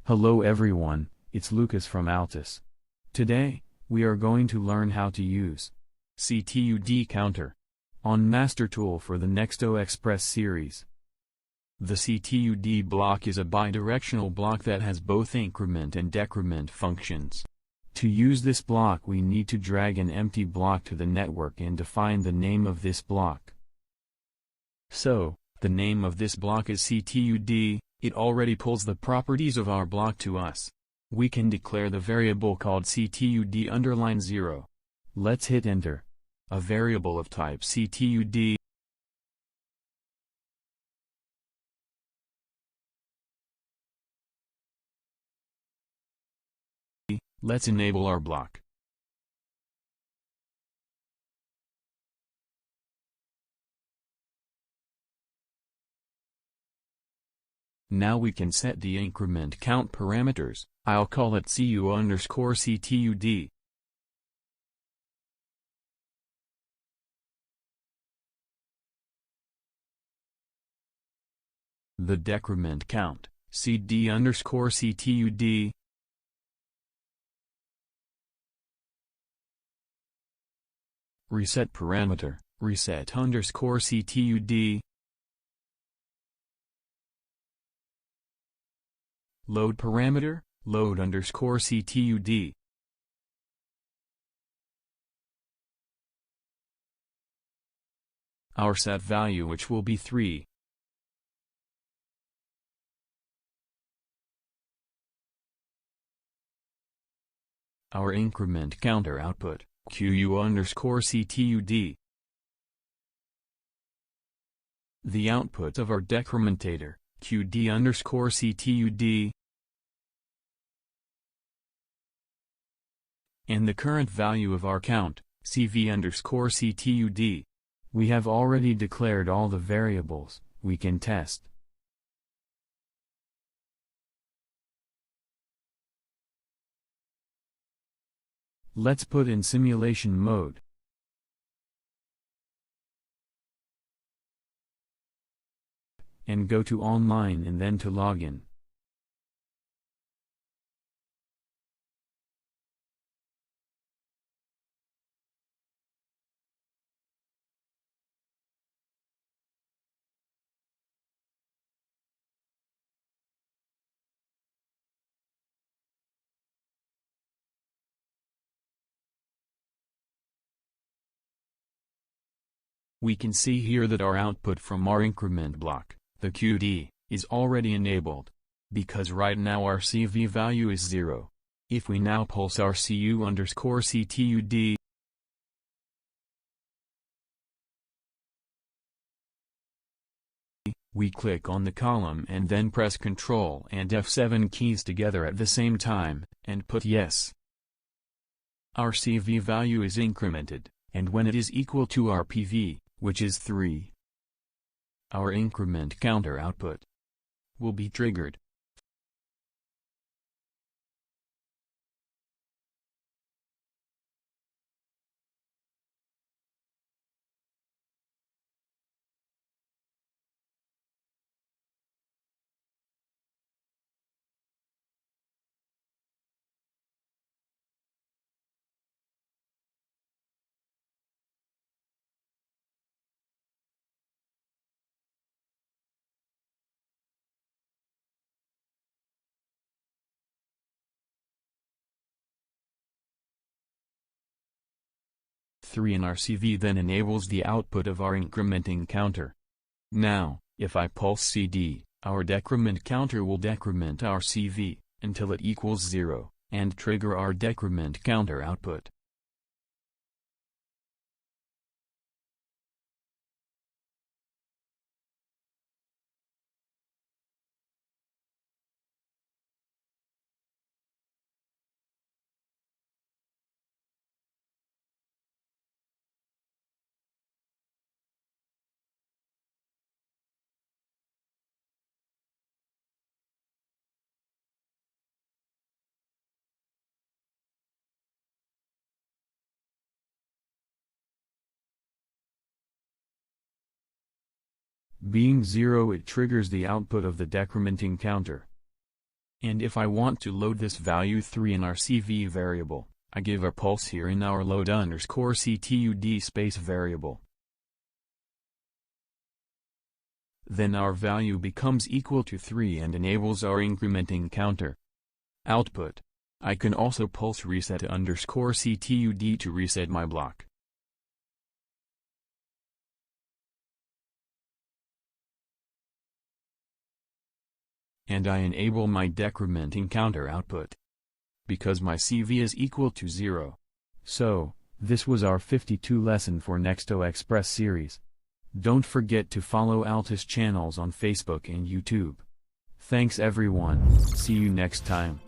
Hello everyone, it's Lucas from Altus. Today, we are going to learn how to use CTUD Counter on MasterTool for the Nexto Xpress series. The CTUD block is a bidirectional block that has both increment and decrement functions. To use this block we need to drag an empty block to the network and define the name of this block. So, the name of this block is CTUD. It already pulls the properties of our block to us. We can declare the variable called CTUD_0. Let's hit enter. A variable of type CTUD. Let's enable our block. Now we can set the increment count parameters. I'll call it CU_CTUD. The decrement count, CD_CTUD. Reset parameter, reset_CTUD. Load parameter, load_CTUD. Our set value which will be 3. Our increment counter output, QU_CTUD. The output of our decrementator, QD_CTUD. And the current value of our count, CV_CTUD. We have already declared all the variables. We can test. Let's put in simulation mode. And go to online and then to login. We can see here that our output from our increment block, the QD, is already enabled. Because right now our CV value is 0. If we now pulse our CU_CTUD, we click on the column and then press Ctrl and F7 keys together at the same time, and put yes. Our CV value is incremented, and when it is equal to our PV, which is 3, our increment counter output will be triggered. Three in our CV then enables the output of our incrementing counter. Now, if I pulse CD, our decrement counter will decrement our CV, until it equals 0, and trigger our decrement counter output. Being 0, it triggers the output of the decrementing counter. And if I want to load this value 3 in our CV variable, I give a pulse here in our load underscore CTUD space variable. Then our value becomes equal to 3 and enables our incrementing counter. Output. I can also pulse reset underscore CTUD to reset my block. And I enable my decrementing counter output, because my CV is equal to 0. So, this was our 52 lesson for Nexto Xpress series. Don't forget to follow Altus channels on Facebook and YouTube. Thanks everyone, see you next time.